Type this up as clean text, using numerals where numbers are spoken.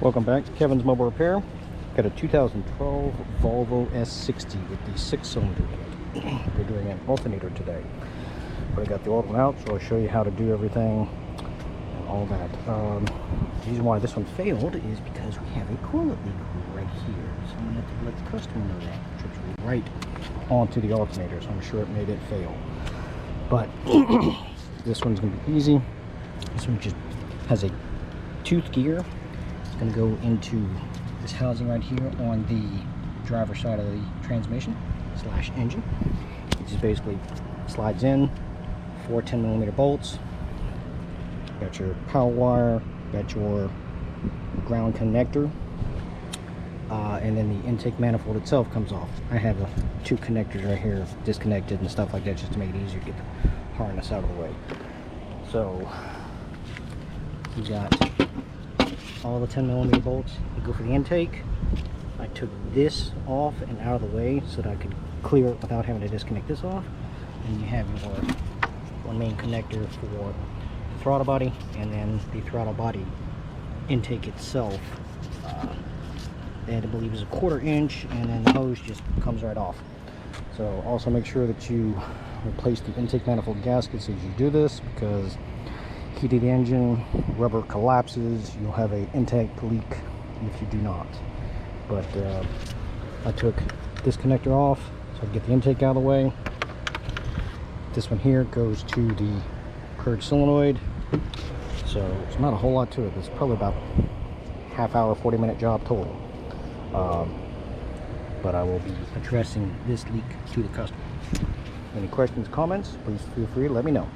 Welcome back to Kevin's Mobile Repair. Got a 2012 Volvo S60 with the 6-cylinder in it. We're doing an alternator today. But I got the oil out, so I'll show you how to do everything and all that. The reason why this one failed is because we have a coolant leak right here. So I'm going to have to let the customer know that. It trips right onto the alternator, so I'm sure it made it fail. But this one's going to be easy. This one just has a tooth gear. It's going to go into this housing right here on the driver's side of the transmission / engine. It just basically slides in, 4 10mm bolts. Got your power wire, got your ground connector, and then the intake manifold itself comes off. I have 2 connectors right here disconnected and stuff like that, just to make it easier to get the harness out of the way. So we got all the 10mm bolts that go for the intake. I took this off and out of the way so that I could clear it without having to disconnect this off. And you have your one main connector for the throttle body, and then the throttle body intake itself. I believe is a 1/4 inch, and then the hose just comes right off. So also make sure that you replace the intake manifold gaskets as you do this, because heated engine, rubber collapses, you'll have an intake leak if you do not. But I took this connector off so I can get the intake out of the way. This one here goes to the purge solenoid. So it's not a whole lot to it. It's probably about half hour, 40-minute job total. But I will be addressing this leak to the customer. Any questions, comments, please feel free to let me know.